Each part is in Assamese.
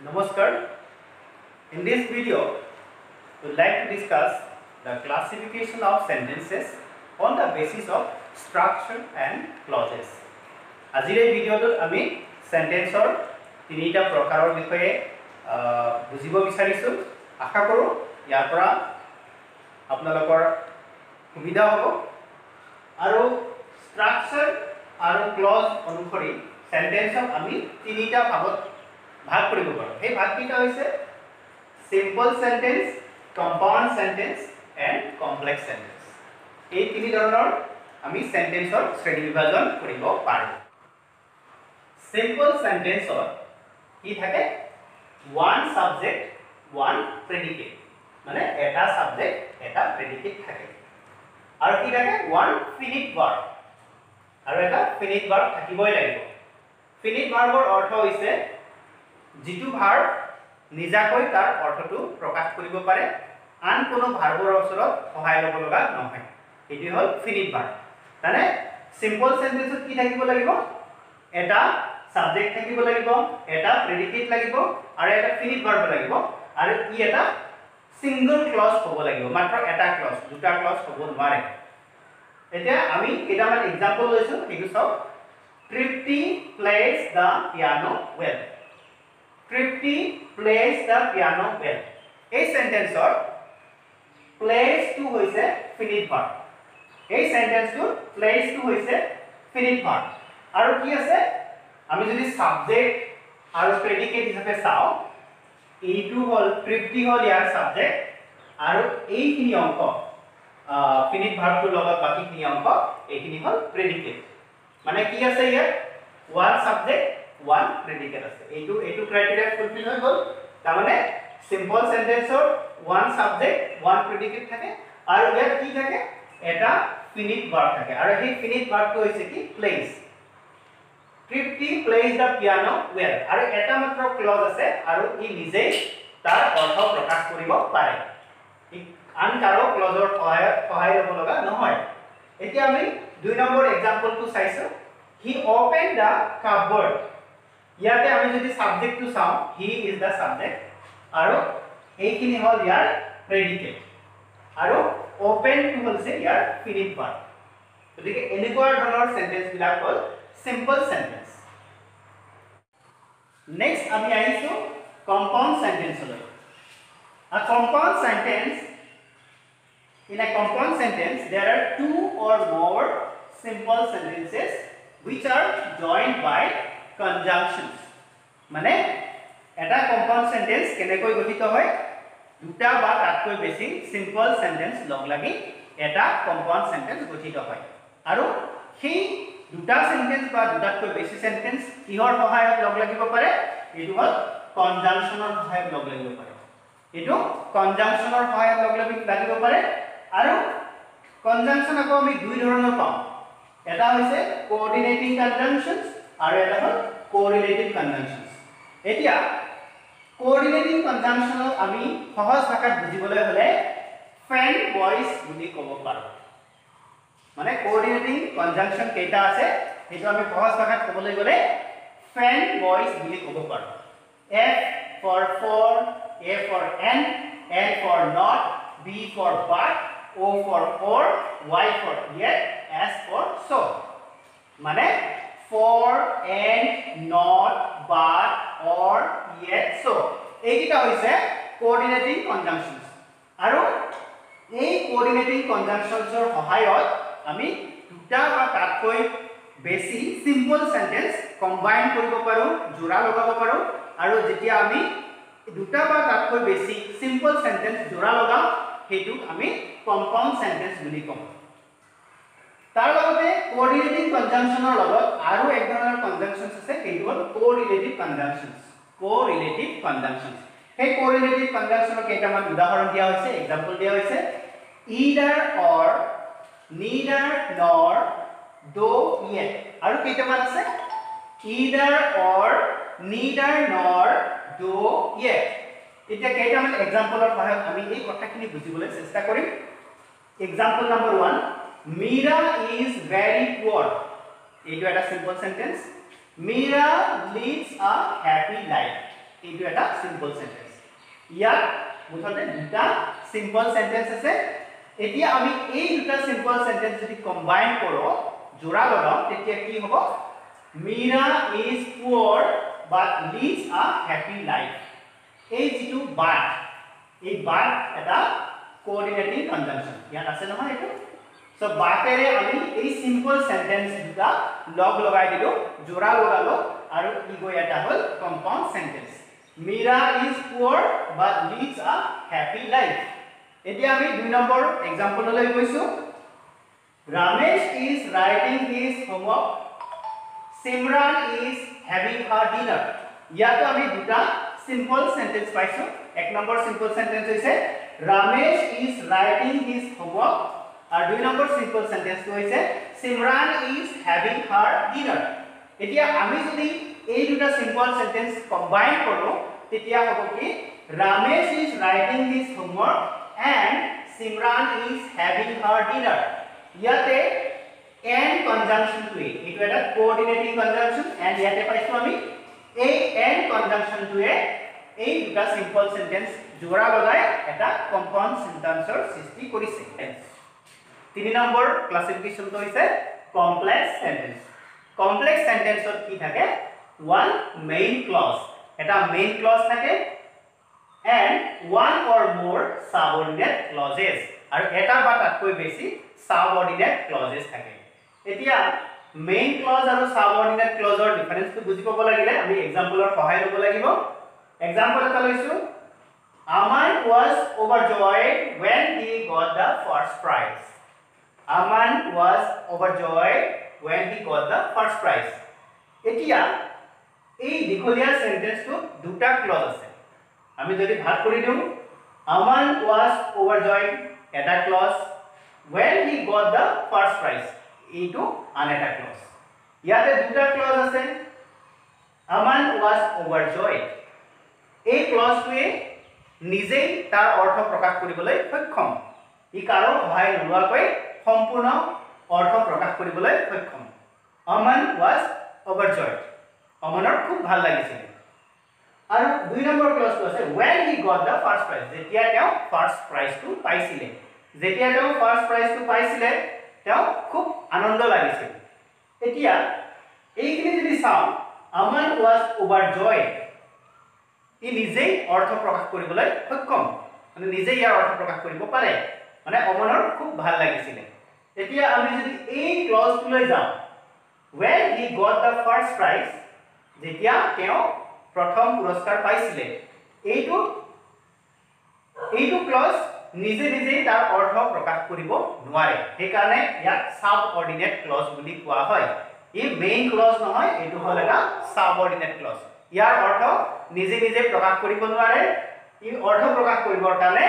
Namaskar. In this video, we would like to discuss the classification of sentences on the basis of structure and clauses. আজিৰ এই ভিডিঅ'টোত আমি সেন্টেন্সৰ তিনিটা প্ৰকাৰৰ বিষয়ে বুজিব বিচাৰিছো। আশা কৰোঁ ইয়াৰ পৰা আপোনালোকৰ সুবিধা হ'ব আৰু স্ট্ৰাকচাৰ আৰু ক্লজ অনুসৰি সেন্টেন্সক আমি তিনিটা ভাগত ভাগ কৰিব পাৰোঁ। এই ভাগকেইটা হৈছে simple sentence, compound sentence and complex sentence. এই তিনি ধৰণৰ আমি সেন্টেন্সৰ শ্ৰেণী বিভাজন কৰিব পাৰোঁ। সিম্পল সেন্টেন্সত কি থাকে? ওৱান সাবজেক্ট ওৱান প্ৰেডিকেট, মানে এটা সাবজেক্ট এটা প্ৰেডিকেট থাকে। আৰু কি থাকে? ওৱান ফিনিট ভাৰ্ব, আৰু এটা ফিনিট ভাৰ্ব থাকিবই লাগিব। ফিনিট ভাৰ্বৰ অৰ্থ হৈছে যিটো ভাৰ্ব নিজাকৈ তাৰ অৰ্থটো প্ৰকাশ কৰিব পাৰে, আন কোনো ভাৰ্বৰ ওচৰত সহায় ল'ব লগা নহয়। এটো হ'ল ফিনিট ভাৰ্ব। মানে সিম্পল সেন্টেন্সত কি থাকিব লাগিব? এটা সাবজেক্ট থাকিব লাগিব, এটা প্ৰেডিকেট লাগিব আৰু এটা ফিনিট ভাৰ্ব লাগিব, আৰু ই এটা সিঙ্গল ক্লজ হ'ব লাগিব, মাত্ৰ এটা ক্লজ, দুটা ক্লজ হ'ব নোৱাৰে। এতিয়া আমি কেইটামান এক্সাম্পল লৈছো, সেইটো চাওক। Tripti plays the piano well. Tripti plays the piano well. এই সেন্টেন্সৰ plays টো হৈছে ফিনিট ভাৰ্ব। এই সেন্টেন্সটো plays টো হৈছে ফিনিট ভাৰ্ব। আৰু কি আছে? আমি যদি সাবজেক্ট আৰু প্ৰেডিকেট হিচাপে চাওঁ, এইটো হ'ল তৃপ্তি হ'ল ইয়াৰ সাবজেক্ট, আৰু এইখিনি অংশ ফিনিট ভাৰ্বটোৰ লগত বাকীখিনি অংশ এইখিনি হ'ল প্ৰেডিকেট। মানে কি আছে ইয়াত? ওৱান সাবজেক্ট ওৱান প্ৰেডিকেট আছে। এইটো ক্ৰাইটেৰিয়া ফুলফিল হৈ গ'ল। তাৰমানে সিম্পল সেন্টেন্সৰ ওৱান সাবজেক্ট ওৱান প্ৰেডিকেট থাকে, আৰু ইয়াত কি থাকে? এটা ফিনিট ভাৰ্ব থাকে, আৰু সেই ফিনিট ভাৰ্বটো হৈছে কি? Plays. Tripti plays the piano well, আৰু এটা মাত্ৰ ক্লজ আছে, আৰু ই নিজে তাৰ অৰ্থ প্ৰকাশ কৰিব পাৰে, আন কাৰো ক্লজৰ সহায় ল'ব লগা নহয়। এতিয়া আমি 2 নম্বৰ এক্সাম্পলটো চাইছো। He opened the cupboard. ইয়াতে আমি যদি সাবজেক্টটো চাওঁ, he is the subject, আৰু এইখিনি হ'ল ইয়াৰ প্ৰেডিকেট, আৰু open টো হৈছে ইয়াৰ ফিনিট ভাৰ্ব। গতিকে এনেকুৱা ধৰণৰ সেন্টেন্স বিলাক হ'ল সিম্পল সেন্টেন্স। নেক্সট আমি আহিছো compound সেন্টেন্সলৈ। A compound sentence, in a compound sentence there are two or more simple sentences which are joined by conjunctions. মানে এটা কম্পাউণ্ড সেন্টেন্স কেনেকৈ গঠিত হয়? দুটা বা তাতকৈ বেছি সিম্পল সেন্টেন্স লগ লাগি এটা কম্পাউণ্ড সেন্টেন্স গঠিত হয়, আৰু সেই দুটা সেন্টেন্স বা দুটাতকৈ বেছি সেন্টেন্স কিহৰ সহায়ত লগ লাগিব পাৰে? এইটো হ'ল কনজাংশনৰ সহায়ত লগ লাগিব পাৰে। এইটো কনজাংশনৰ সহায়ত লগ লাগিব পাৰে, আৰু কনজাংশন আকৌ আমি দুই ধৰণৰ পাওঁ। এটা হৈছে কোঅৰ্ডিনেটিং কনজাংশনছ, আৰু এটা হ'ল কোৰিলেটিভ কনজাংশনছ। এতিয়া কোঅৰ্ডিনেটিং কনজাংশনক আমি সহজ ভাষাত বুজিবলৈ হ'লে ফ্ৰেণ্ড ভইচ বুলি ক'ব পাৰোঁ। মানে কোঅৰ্ডিনেটিং কনজাংশন কেইটা আছে সেইটো আমি সহজ ভাষাত ক'বলৈ গ'লে ফ্ৰেণ্ড ভইচ বুলি ক'ব পাৰোঁ। F for for, A for and, N for not, B for but, O for or, Y for yet, S for so. মানে for, and, not, but, or, yet, so. এইকেইটা হৈছে কোঅৰ্ডিনেটিং কনজাংশনছ, আৰু এই কোঅৰ্ডিনেটিং কনজাংশনছৰ সহায়ত আমি দুটা বা তাতকৈ বেছি সিম্পল সেন্টেন্স কম্বাইন কৰিব পাৰোঁ, জোৰা লগাব পাৰোঁ, আৰু যেতিয়া আমি দুটা বা তাতকৈ বেছি সিম্পল সেন্টেন্স জোৰা লগাম সেইটোক আমি কম্পাউণ্ড সেন্টেন্স বুলি কওঁ। তাৰ লগতে কোঅৰ্ডিনেটিং কনজাংশনৰ লগত আৰু এক ধৰণৰ কনজাংশনছ আছে, সেইটো হ'ল কোৰিলেটিভ কনজাংশনছ। কোৰিলেটিভ কনজাংশনছ, সেই কোৰিলেটিভ কনজাংশনৰ কেইটামান উদাহৰণ দিয়া হৈছে, এক্সাম্পল দিয়া হৈছে। either or, neither nor, though yet, আৰু কেইটামান আছে either or, neither nor, though yet। এতিয়া কেইটামান এক্সাম্পলৰ সহায়ত আমি এই কথাখিনি বুজিবলৈ চেষ্টা কৰিম। Example number 1, Mira is very poor. এইটো এটা simple sentence. Mira lives a happy life. এইটো এটা সিম্পল সেন্টেন্স ইয়াত মুঠতে দুটা সিম্পল সেন্টেন্স আছে এতিয়া আমি এই দুটা সিম্পল সেন্টেন্স যদি কম্বাইন কৰো জোড়া লগাও তেতিয়া কি হ'ব Mira is poor but leads a happy life এই যেটো but এই but এটা কোঅৰ্ডিনেটিং কনজাংশন ইয়াত আছে নহয় এটো সো বাটেৰে আমি এই সিম্পল সেন্টেন্স দুটা লগ লগাই দিলো জোড়া লগালো আৰু ই গৈ এটা হল compound sentence Mira is poor but leads a happy life এতিয়া আমি 2 নম্বৰ एग्जांपलলৈ গৈছো Ramesh is writing his homework Simran is having her dinner ইয়াতো আমি দুটা সিম্পল সেন্টেন্স পাইছো এক নম্বৰ সিম্পল সেন্টেন্স হৈছে Ramesh is writing his homework R 2 number simple sentence হৈছে Simran is having her dinner এতিয়া আমি যদি এই দুটা সিম্পল সেন্টেন্স কম্বাইন কৰো তেতিয়া হ'ব কি Ramesh is writing his homework and Simran is having her dinner ইয়াতে and conjunction to এটো এটা কোঅৰ্ডিনেটিং কনজাংশন and ইয়াতে পাইছো আমি এই and conjunction to এই দুটা সিম্পল সেন্টেন্স জোড়া লগাই এটা কম্পাউন্ড সেন্টেন্সৰ সৃষ্টি কৰিছে 3 নম্বৰ ক্লাসিফিকেশনটো হৈছে কমপ্লেক্স সেন্টেন্স কমপ্লেক্স সেন্টেন্সত কি থাকে one main clause এটা main clause থাকে and one or more subordinate clauses আৰু এটা বা তাতকৈ বেছি subordinate clauses থাকে এতিয়া main clause আৰু subordinate clauseৰ ডিফাৰেন্সটো বুজি পাব লাগিলে আমি एग्जांपलৰ সহায় ল'ব লাগিব एग्जांपल এটা লৈছো Aman was overjoyed when he got the first prize Aman was overjoyed when he got the first prize এতিয়া এই দীঘলীয়া সেন্টেন্সটো দুটা ক্লজ আছে আমি যদি ভাগ কৰি দিও Aman was overjoyed এটা close when he got the first prize এইটো আন এটা ক্লজ ইয়াতে দুটা ক্লজ আছে Aman was overjoyed এই ক্লজটোৱে নিজেই তাৰ অৰ্থ প্ৰকাশ কৰিবলৈ সক্ষম ই কাৰো সহায় নোলোৱাকৈ সম্পূৰ্ণ অৰ্থ প্ৰকাশ কৰিবলৈ সক্ষম Aman was overjoyed Amanৰ খুব ভাল লাগিছিল আৰু 2 নম্বৰ ক্লজটো আছে when he got the first prize যেতিয়া তেওঁ ফাৰ্স্ট প্ৰাইজটো পাইছিলে যেতিয়া তেওঁ ফাৰ্স্ট প্ৰাইজটো পাইছিলে তেওঁ খুব আনন্দ লাগিছিল এতিয়া এইখিনি যদি চাও Aman was overjoyed ই নিজেই অৰ্থ প্ৰকাশ কৰিবলৈ সক্ষম মানে নিজেই ইয়াৰ অৰ্থ প্ৰকাশ কৰিব পাৰে মানে Amanৰ খুব ভাল লাগিছিল এতিয়া আমি যদি এই ক্লজটোলৈ যাও when he got the first prize যেতিয়া তেওঁ প্ৰথম পুৰস্কাৰ পাইছিলে এইটো ক্লজ নিজে নিজে তাৰ অৰ্থ প্ৰকাশ কৰিব নোৱাৰে সেই কাৰণে ইয়াক সাবঅৰ্ডিনেট ক্লজ বুলি কোৱা হয় ই মেইন ক্লজ নহয় এইটো হল এটা সাবঅৰ্ডিনেট ক্লজ ইয়াৰ অৰ্থ নিজে নিজে প্ৰকাশ কৰিব নোৱাৰে ই অৰ্থ প্ৰকাশ কৰিবৰ কাৰণে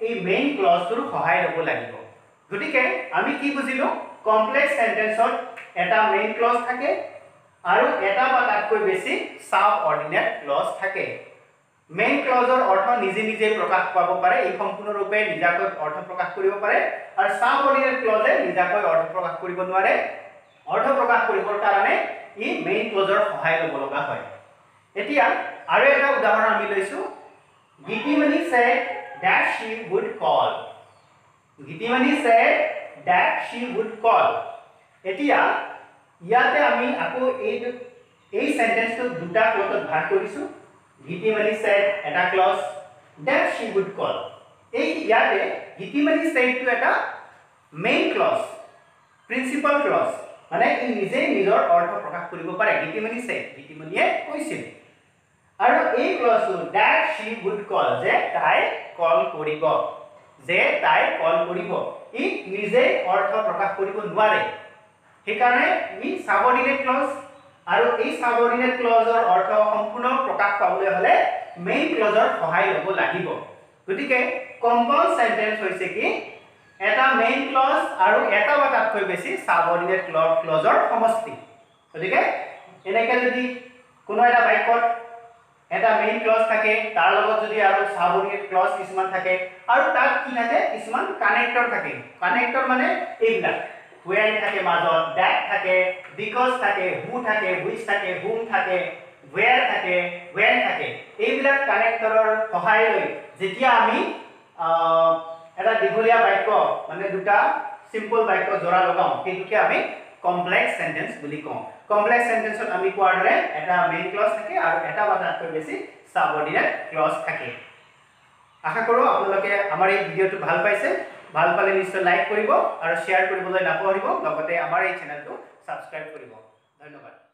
এই মেইন ক্লজটোৰ সহায় ল'ব লাগিব গতিকে আমি কি বুজিলো কমপ্লেক্স সেন্টেন্সত এটা মেইন ক্লজ থাকে আৰু এটা বা তাতকৈ বেছি সাবঅৰ্ডিনেট ক্লজ থাকে মেইন ক্লজৰ অৰ্থ নিজে নিজে প্ৰকাশ পাব পাৰে এই সম্পূৰ্ণৰূপে নিজাকৈ অৰ্থ প্ৰকাশ কৰিব পাৰে আৰু সাবঅৰ্ডিনেট ক্লজে নিজাকৈ অৰ্থ প্ৰকাশ কৰিব নোৱাৰে অৰ্থ প্ৰকাশ কৰিবৰ কাৰণে ই মেইন ক্লজৰ সহায় ল'ব লগা হয় এতিয়া আৰু এটা উদাহৰণ আমি লৈছো Gitimani said that she would call Gitimani said that she would call এতিয়া ইয়াতে আমি আকৌ এই সেন্টেন্সটো দুটা ক্লজত ভাগ কৰিছো Gitimani said এটা close that she would call এই ইয়াতে Gitimani said টো এটা মেইন ক্লজ প্ৰিন্সিপাল ক্লজ মানে ই নিজে নিজৰ অৰ্থ প্ৰকাশ কৰিব পাৰে Gitimani said Gitimaniয়ে কৈছিল আৰু এই ক্লজটো that she would call যে তাই কল কৰিব ই নিজে অৰ্থ প্ৰকাশ কৰিব নোৱাৰে সেইকাৰণে ই সাবঅৰ্ডিনেট ক্লজ আৰু এই সাবঅৰ্ডিনেট ক্লজৰ অৰ্থ সম্পূৰ্ণ প্ৰকাশ পাবলৈ হলে মেইন ক্লজৰ সহায় ল'ব লাগিব গতিকে কম্পাউন্ড সেন্টেন্স হৈছে কি এটা মেইন ক্লজ আৰু এটা বা তাতকৈ বেছি সাবঅৰ্ডিনেট ক্লজৰ সমষ্টি গতিকে এনেকৈ যদি কোনো এটা বাক্যত এটা মেইন ক্লজ থাকে তাৰ লগত যদি আৰু সাবঅৰ্ডিনেট ক্লজ কিছুমান থাকে আৰু তাত কি থাকে কিছুমান কানেক্টৰ থাকে কানেক্টৰ মানে এইবিলাক when থাকে মাজত that থাকে because থাকে who থাকে which থাকে whom থাকে where থাকে when থাকে এইবিলাক এইবিলাক কানেক্টৰৰ সহায় লৈ যেতিয়া আমি এটা দীঘলীয়া বাক্য মানে দুটা সিম্পল বাক্য জোড়া লগাও সেইটোকে আমি কমপ্লেক্স সেন্টেন্স বুলি কওঁ কমপ্লেক্স সেন্টেন্সত আমি কোৱাৰ দৰে এটা মেইন ক্লজ থাকে আৰু এটা বা তাতকৈ বেছি সাবঅৰ্ডিনেট ক্লজ থাকে আশা কৰো আপোনালোকে আমাৰ এই ভিডিওটো ভাল পাইছে ভাল পালে নিশ্চয় লাইক কৰিব আৰু শেয়াৰ কৰিবলৈ নাপাহৰিব লগতে আমাৰ এই চেনেলটো সাবস্ক্ৰাইব কৰিব ধন্যবাদ